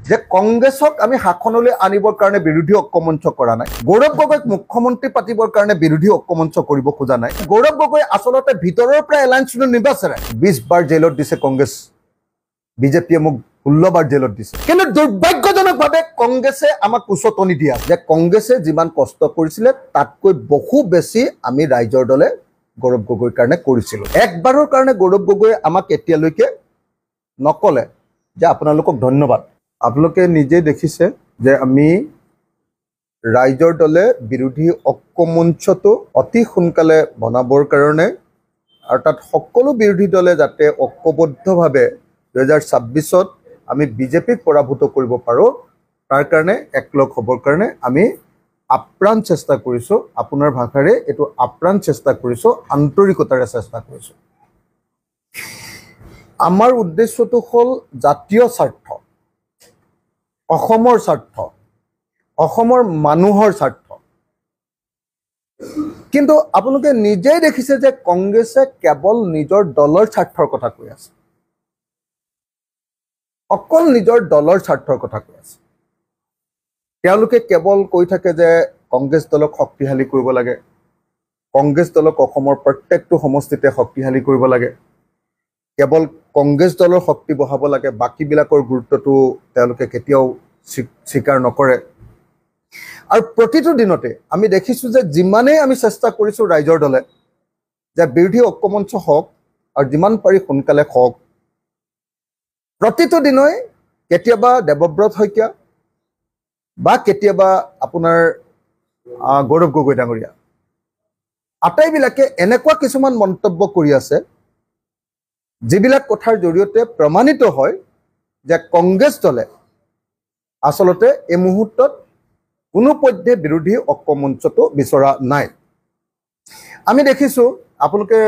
যে কংগ্ৰেছক আমি শাসনলৈ আনিবৰ কাৰণে বিৰোধী ঐক্যমঞ্চ কৰা নাই। গৌৰৱ গগৈক মুখ্যমন্ত্ৰী পাতিবৰ কাৰণে বিৰোধী ঐক্যমঞ্চ কৰিব খোজা নাই। গৌৰৱ গগৈ আচলতে ভিতৰৰ পৰা এলায়েন্সটো নিৰ্বাচনে 20 বাৰ জেলত দিছে কংগ্ৰেছ, বিজেপিয়ে মোক 16 বাৰ জেলত দিছে। কিন্তু দুৰ্ভাগ্যজনকভাৱে কংগ্ৰেছে আমাক উচতনি দিয়া যে কংগ্ৰেছে যিমান কষ্ট কৰিছিলে তাতকৈ বহু বেছি আমি ৰাইজৰ দলে গৌৰৱ গগৈৰ কাৰণে কৰিছিলোঁ। একবাৰৰ কাৰণে গৌৰৱ গগৈয়ে আমাক এতিয়ালৈকে নকলে যে আপোনালোকক ধন্যবাদ। আপোনালোকে নিজে দেখিছে যে আমি ৰাইজৰ দলে বিৰোধী ঐক্যমঞ্চটো অতি সোনকালে বনাবৰ কাৰণে আৰু তাত সকলো বিৰোধী দলে যাতে ঐক্যবদ্ধভাৱে 2026ত আমি বিজেপিক পৰাভূত কৰিব পাৰোঁ তাৰ কাৰণে একলগ হ'বৰ কাৰণে আমি আপ্ৰাণ চেষ্টা কৰিছোঁ। আপোনাৰ ভাষাৰে এইটো আপ্ৰাণ চেষ্টা কৰিছোঁ, আন্তৰিকতাৰে চেষ্টা কৰিছোঁ। আমাৰ উদ্দেশ্যটো হ'ল জাতীয় স্বাৰ্থ, অসমৰ স্বাৰ্থ, অসমৰ মানুহৰ স্বাৰ্থ। কিন্তু আপোনালোকে নিজেই দেখিছে যে কংগ্ৰেছে কেৱল নিজৰ দলৰ স্বাৰ্থৰ কথা কৈ আছে, অকল নিজৰ দলৰ স্বাৰ্থৰ কথা কৈ আছে। তেওঁলোকে কেৱল কৈ থাকে যে কংগ্ৰেছ দলক শক্তিশালী কৰিব লাগে, কংগ্ৰেছ দলক অসমৰ প্ৰত্যেকটো সমষ্টিতে শক্তিশালী কৰিব লাগে, কেৱল কংগ্ৰেছ দলৰ শক্তি বঢ়াব লাগে, বাকীবিলাকৰ গুৰুত্বটো তেওঁলোকে কেতিয়াও স্বীকাৰ নকৰে। আৰু প্ৰতিটো দিনতে আমি দেখিছোঁ যে যিমানেই আমি চেষ্টা কৰিছোঁ ৰাইজৰ দলে যে বিৰোধী ঐক্যমঞ্চ হওক আৰু যিমান পাৰি সোনকালে হওক, প্ৰতিটো দিনই কেতিয়াবা দেৱব্ৰত শইকীয়া বা কেতিয়াবা আপোনাৰ গৌৰৱ গগৈ ডাঙৰীয়া আটাইবিলাকে এনেকুৱা কিছুমান মন্তব্য কৰি আছে যিবিলাক কথাৰ জৰিয়তে প্ৰমাণিত হয় যে কংগ্ৰেছ দলে আচলতে এই মুহূৰ্তত কোনোপধ্যে বিৰোধী ঐক্যমঞ্চটো বিচৰা নাই। আমি দেখিছোঁ আপোনালোকে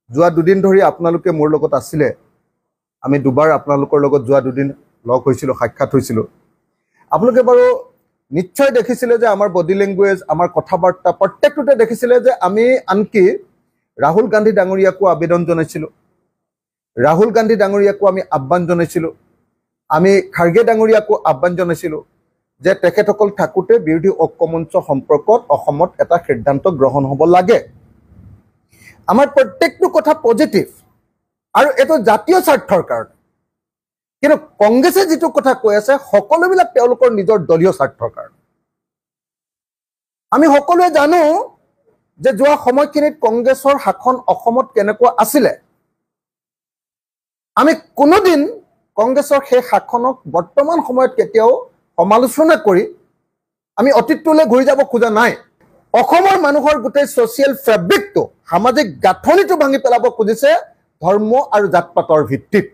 যোৱা দুদিন ধৰি আপোনালোকে মোৰ লগত আছিলে, আমি দুবাৰ আপোনালোকৰ লগত যোৱা দুদিন লগ হৈছিলোঁ, সাক্ষাৎ হৈছিলোঁ। আপোনালোকে বাৰু নিশ্চয় দেখিছিলে যে আমাৰ বডি লেংগুৱেজ, আমাৰ কথা বাৰ্তা প্ৰত্যেকটোতে দেখিছিলে যে আমি আনকি ৰাহুল গান্ধী ডাঙৰীয়াকো আবেদন জনাইছিলোঁ, ৰাহুল গান্ধী ডাঙৰীয়াকো আমি আহ্বান জনাইছিলোঁ, আমি খাৰ্গে ডাঙৰীয়াকো আহ্বান জনাইছিলোঁ যে তেখেতসকল থাকোঁতে বিৰোধী ঐক্যমঞ্চ সম্পৰ্কত অসমত এটা সিদ্ধান্ত গ্ৰহণ হ'ব লাগে। আমাৰ প্ৰত্যেকটো কথা পজিটিভ আৰু এইটো জাতীয় স্বাৰ্থৰ কাৰণে। কিন্তু কংগ্ৰেছে যিটো কথা কৈ আছে সকলোবিলাক তেওঁলোকৰ নিজৰ দলীয় স্বাৰ্থৰ কাৰণে। আমি সকলোৱে জানো যে যোৱা সময়খিনিত কংগ্ৰেছৰ শাসন অসমত কেনেকুৱা আছিলে। আমি কোনোদিন কংগ্ৰেছৰ সেই শাসনক বৰ্তমান সময়ত কেতিয়াও সমালোচনা কৰি আমি অতীতলৈ ঘূৰি যাব খোজা নাই। অসমৰ মানুহৰ গোটেই ছ'চিয়েল ফেব্ৰিকটো, সামাজিক গাঁথনিটো ভাঙি পেলাব খুজিছে ধৰ্ম আৰু জাত পাতৰ ভিত্তিত।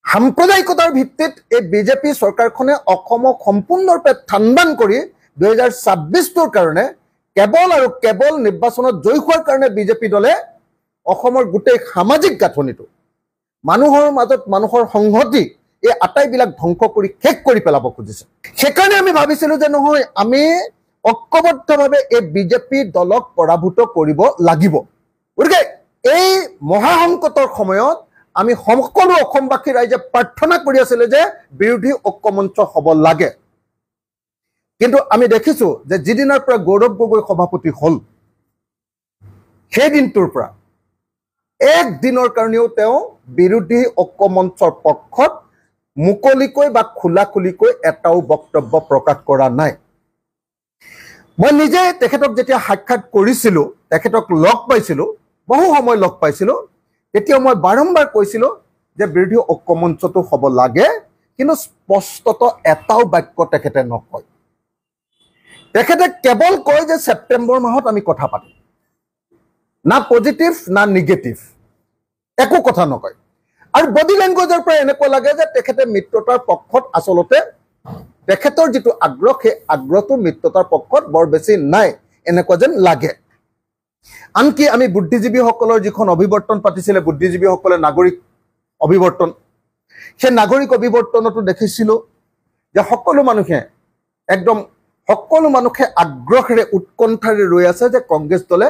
সাম্প্ৰদায়িকতাৰ ভিত্তিত এই বিজেপি চৰকাৰখনে অসমক সম্পূৰ্ণৰূপে থানবান কৰি 2026টোৰ কাৰণে কেৱল আৰু কেৱল নিৰ্বাচনত জয়ী হোৱাৰ কাৰণে বিজেপি দলে অসমৰ গোটেই সামাজিক গাঁথনিটো, মানুহৰ মাজত মানুহৰ সংহতি, এই আটাইবিলাক ধ্বংস কৰি শেষ কৰি পেলাব খুজিছে। সেইকাৰণে আমি ভাবিছিলোঁ যে নহয়, আমি ঐক্যবদ্ধভাৱে এই বিজেপি দলক পৰাভূত কৰিব লাগিব। গতিকে এই মহাসংকটৰ সময়ত আমি সকলো অসমবাসী ৰাইজে প্ৰাৰ্থনা কৰি আছিলে যে বিৰোধী ঐক্যমঞ্চ হ'ব লাগে। কিন্তু আমি দেখিছোঁ যে যিদিনাৰ পৰা গৌৰৱ গগৈ সভাপতি হ'ল সেই দিনটোৰ পৰা একদিনৰ কাৰণেও তেওঁ বিৰোধী ঐক্যমঞ্চৰ পক্ষত মুকলিকৈ বা খোলা খুলিকৈ এটাও বক্তব্য প্ৰকাশ কৰা নাই। মই নিজে তেখেতক যেতিয়া সাক্ষাৎ কৰিছিলোঁ, তেখেতক লগ পাইছিলোঁ, বহু সময় লগ পাইছিলোঁ, তেতিয়া মই বাৰম্বাৰ কৈছিলোঁ যে বিৰোধী ঐক্যমঞ্চটো হ'ব লাগে, কিন্তু স্পষ্টত এটাও বাক্য তেখেতে নকয়। তেখেতে কেৱল কয় যে ছেপ্টেম্বৰ মাহত আমি কথা পাতিম, না পজিটিভ না নিগেটিভ, একো কথা নকয়। আৰু বডি লেংগুৱেজৰ পৰা এনেকুৱা লাগে যে তেখেতে মিত্ৰতাৰ পক্ষত আচলতে তেখেতৰ যিটো আগ্ৰহ সেই আগ্ৰহটো মিত্ৰতাৰ পক্ষত বৰ বেছি নাই এনেকুৱা যেন লাগে। আনকি আমি বুদ্ধিজীৱীসকলৰ যিখন অভিৱৰ্তন পাতিছিলে, বুদ্ধিজীৱীসকলে নাগৰিক অভিৱৰ্তন, সেই নাগৰিক অভিৱৰ্তনতো দেখিছিলোঁ যে সকলো মানুহে আগ্ৰহেৰে উৎকণ্ঠাৰে ৰৈ আছে যে কংগ্ৰেছ দলে,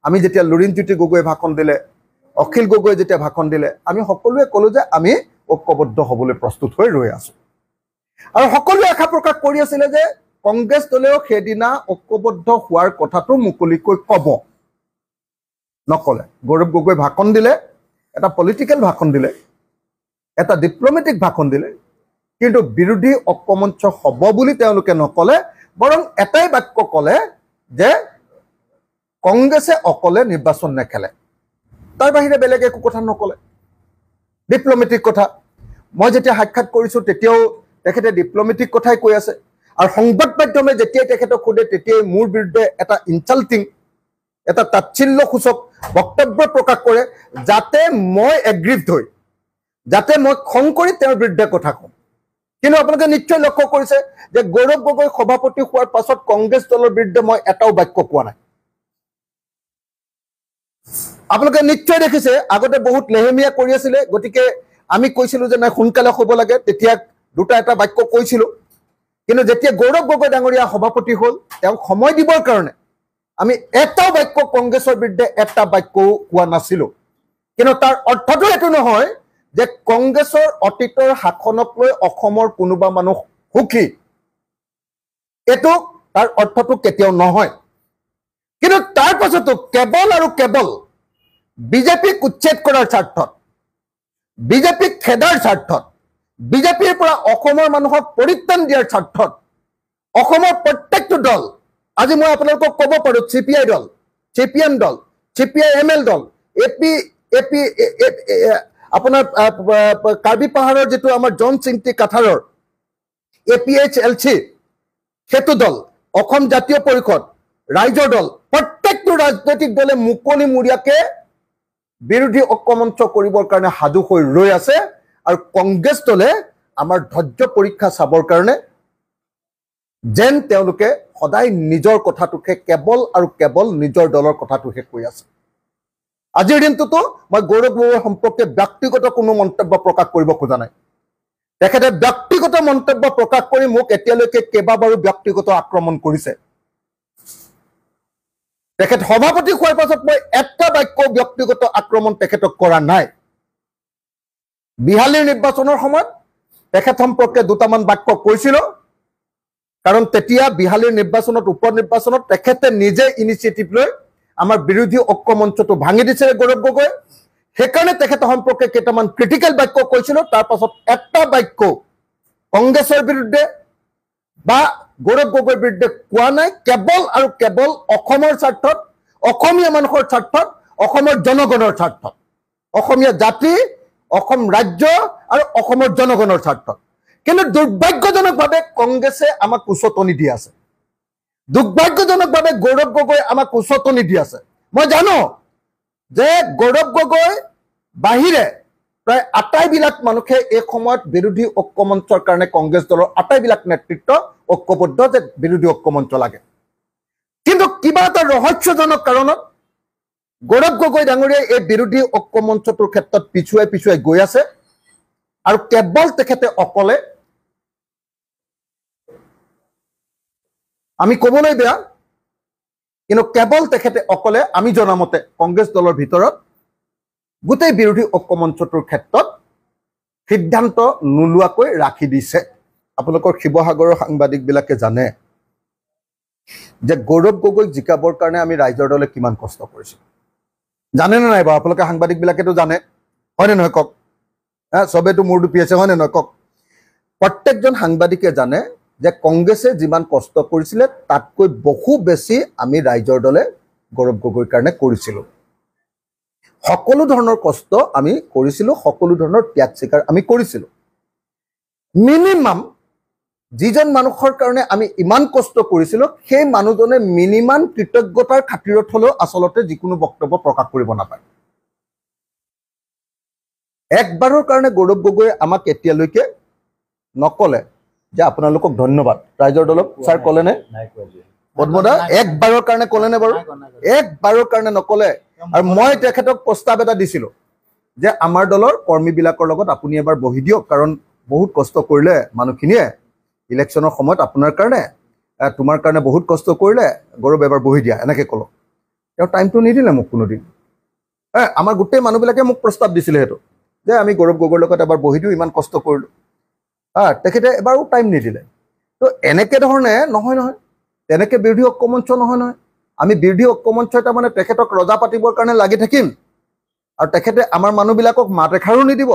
আমি যেতিয়া লুৰিণজ্যোতি গগৈয়ে ভাষণ দিলে, অখিল গগৈয়ে যেতিয়া ভাষণ দিলে, আমি সকলোৱে ক'লোঁ যে আমি ঐক্যবদ্ধ হ'বলৈ প্ৰস্তুত হৈ ৰৈ আছো আৰু সকলোৱে আশা প্ৰকাশ কৰি আছিলে যে কংগ্ৰেছ দলেও সেইদিনা ঐক্যবদ্ধ হোৱাৰ কথাটো মুকলিকৈ ক'ব নকলে গৌৰৱ গগৈ ভাষণ দিলে এটা পলিটিক্যাল ভাষণ দিলে এটা ডিপ্লোমেটিক ভাষণ দিলে কিন্তু বিৰোধী ঐক্যমঞ্চ হ'ব বুলি তেওঁলোকে নকলে বৰং এটাই বাক্য ক'লে যে কংগ্ৰেছে অকলে নিৰ্বাচন নেখেলে তাৰ বাহিৰে বেলেগ একো কথা নকলে ডিপ্লোমেটিক কথা মই যেতিয়া সাক্ষাৎ কৰিছো তেতিয়াও তেখেতে ডিপ্লোমেটিক কথাই কৈ আছে আৰু সংবাদ মাধ্যমে যেতিয়াই তেখেতক সোধে তেতিয়াই মোৰ বিৰুদ্ধে এটা ইনচাল্টিং এটা তাচ্ছিল্যসূচক বক্তব্য প্ৰকাশ কৰে যাতে মই এগ্ৰিভড হৈ যাতে মই খং কৰি তেওঁৰ বিৰুদ্ধে কথা কওঁ কিন্তু আপোনালোকে নিশ্চয় লক্ষ্য কৰিছে যে গৌৰৱ গগৈ সভাপতি হোৱাৰ পাছত কংগ্ৰেছ দলৰ বিৰুদ্ধে মই এটাও বাক্য কোৱা নাই আপোনালোকে নিশ্চয় দেখিছে আগতে বহুত লেহেমীয়া কৰি আছিলে গতিকে আমি কৈছিলো যে নাই সোনকালে হ'ব লাগে তেতিয়া দুটা এটা বাক্য কৈছিলো কিন্তু যেতিয়া গৌৰৱ গগৈ ডাঙৰীয়া সভাপতি হ'ল তেওঁ সময় দিবৰ কাৰণে আমি এটাও বাক্য কংগ্ৰেছৰ বিৰুদ্ধে এটা বাক্যও কোৱা নাছিলো কিন্তু তাৰ অৰ্থটো এটো নহয় যে কংগ্ৰেছৰ অতীতৰ শাসনক লৈ অসমৰ কোনোবা মানুহ সুখী এটো তাৰ অৰ্থটো কেতিয়াও নহয় কিন্তু তাৰ পাছতো কেৱল আৰু কেৱল বিজেপিক উচ্ছেদ কৰাৰ স্বাৰ্থত বিজেপিক খেদাৰ স্বাৰ্থত বিজেপিৰ পৰা অসমৰ মানুহক পৰিত্ৰাণ দিয়াৰ স্বাৰ্থত অসমৰ প্ৰত্যেকটো দল আজি মই আপোনালোকক ক'ব পাৰো চিপিআই দল চিপিএম দল চিপিআইএমএল দল এপি আপোনাৰ কাৰ্বি পাহাৰৰ যেটো আমাৰ জন চিংটি কাঠাৰৰ এপিএইচএলচি সেতু দল অসম জাতীয় পৰিষদ ৰাইজৰ দল প্ৰত্যেকটো ৰাজনৈতিক দলে মুকলি মুৰিয়াকে বিৰোধী ঐক্যমঞ্চ কৰিবৰ কাৰণে সাজু হৈ ৰৈ আছে আৰু কংগ্ৰেছ দলে আমাৰ ধৈৰ্য পৰীক্ষা চাবৰ কাৰণে যেন তেওঁলোকে সদায় নিজৰ কথাটোকে কেৱল আৰু কেৱল নিজৰ দলৰ কথাটোকে কৈ আছে আজিৰ দিনটোতো মই গৌৰৱ গগৈৰ সম্পৰ্কে ব্যক্তিগত কোনো মন্তব্য প্ৰকাশ কৰিব খোজা নাই তেখেতে ব্যক্তিগত মন্তব্য প্ৰকাশ কৰি মোক এতিয়ালৈকে কেইবাবাৰো ব্যক্তিগত আক্ৰমণ কৰিছে তেখেত সভাপতি হোৱাৰ পাছত মই এটা বাক্য ব্যক্তিগত আক্ৰমণ তেখেতক কৰা নাই বিহালীৰ নিৰ্বাচনৰ সময়ত তেখেত সম্পৰ্কে দুটামান বাক্য কৈছিল কাৰণ তেতিয়া বিহালীৰ নিৰ্বাচনত উপ নিৰ্বাচনত তেখেতে নিজে ইনিচিয়েটিভ লৈ আমাৰ বিৰোধী ঐক্যমঞ্চটো ভাঙি দিছে গৌৰৱ গগৈ সেইকাৰণে তেখেত সম্পৰ্কে কেইটামান ক্ৰিটিকেল বাক্য কৈছিল তাৰ পাছত এটা বাক্য কংগ্ৰেছৰ বিৰুদ্ধে বা গৌৰৱ গগৈৰ বিৰুদ্ধে কোৱা নাই কেৱল আৰু কেৱল অসমৰ স্বাৰ্থত অসমীয়া মানুহৰ স্বাৰ্থত অসমৰ জনগণৰ স্বাৰ্থত অসমীয়া জাতি অসম ৰাজ্য আৰু অসমৰ জনগণৰ স্বাৰ্থত কিন্তু দুৰ্ভাগ্যজনকভাৱে কংগ্ৰেছে আমাক উচতনি দি আছে দুৰ্ভাগ্যজনকভাৱে গৌৰৱ গগৈ আমাক উচতনি দি আছে মই জানো যে গৌৰৱ গগৈ বাহিৰে প্ৰায় আটাইবিলাক মানুহে এই সময়ত বিৰোধী ঐক্যমঞ্চৰ কাৰণে কংগ্ৰেছ দলৰ আটাইবিলাক নেতৃত্ব ঐক্যবদ্ধ যে বিৰোধী ঐক্যমঞ্চ লাগে কিন্তু কিবা এটা ৰহস্যজনক কাৰণত গৌৰৱ গগৈ ডাঙৰীয়াই এই বিৰোধী ঐক্যমঞ্চটোৰ ক্ষেত্ৰত পিছুৱাই গৈ আছে আৰু কেৱল তেখেতে অকলে আমি ক'বলৈ বেয়া কিন্তু কেৱল তেখেতে অকলে আমি জনামতে কংগ্ৰেছ দলৰ ভিতৰত গোটেই বিৰোধী ঐক্যমঞ্চটোৰ ক্ষেত্ৰত সিদ্ধান্ত নোলোৱাকৈ ৰাখি দিছে আপোনালোকৰ শিৱসাগৰৰ সাংবাদিকবিলাকে জানে যে গৌৰৱ গগৈক জিকাবৰ কাৰণে আমি ৰাইজৰ দলে কিমান কষ্ট কৰিছো জানে নে নাই বাৰু আপোনালোকে সাংবাদিকবিলাকেতো জানে হয়নে নহয় কওক সবেতো মূৰ দুপি আছে হয়নে নহয় কওক প্ৰত্যেকজন সাংবাদিকে জানে যে কংগ্ৰেছে যিমান কষ্ট কৰিছিলে তাতকৈ বহু বেছি আমি ৰাইজৰ দলে গৌৰৱ গগৈৰ কাৰণে কৰিছিলো সকলো ধৰণৰ কষ্ট আমি কৰিছিলো সকলো ধৰণৰ ত্যাগ স্বীকাৰ আমি কৰিছিলো মিনিমাম যিজন মানুহৰ কাৰণে আমি ইমান কষ্ট কৰিছিলো সেই মানুহজনে মিনিমাম কৃতজ্ঞতাৰ খাতিৰত হলেও আচলতে যিকোনো বক্তব্য প্ৰকাশ কৰিব নাপায় একবাৰৰ কাৰণে গৌৰৱ গগৈ আমাক এতিয়ালৈকে নকলে যে আপোনালোকক ধন্যবাদ ৰাইজৰ দলক স্যাৰ কলেনে পদ্মদা একবাৰৰ কাৰণে কলেনে বাৰু একবাৰৰ কাৰণে নকলে আৰু মই তেখেতক প্ৰস্তাৱ এটা দিছিলো যে আমাৰ দলৰ কৰ্মীবিলাকৰ লগত আপুনি এবাৰ বহি দিয়ক কাৰণ বহুত কষ্ট কৰিলে মানুহখিনিয়ে ইলেকশ্যনৰ সময়ত আপোনাৰ কাৰণে তোমাৰ কাৰণে বহুত কষ্ট কৰিলে গৌৰৱ এবাৰ বহি দিয়া এনেকৈ ক'লো তেওঁ টাইমটো নিদিলে মোক কোনোদিন আমাৰ গোটেই মানুহবিলাকে মোক প্ৰস্তাৱ দিছিলে সেইটো যে আমি গৌৰৱ গগৈৰ লগত এবাৰ বহি দিওঁ, ইমান কষ্ট কৰিলোঁ। তেখেতে এবাৰো টাইম নিদিলে। তো এনেকৈ ধৰণে নহয় নহয়, তেনেকৈ বিৰোধী ঐক্য মঞ্চ নহয় নহয়। আমি বিৰোধী ঐক্য মঞ্চই তাৰমানে তেখেতক ৰজা পাতিবৰ কাৰণে লাগি থাকিম আৰু তেখেতে আমাৰ মানুহবিলাকক মাত এষাৰো নিদিব।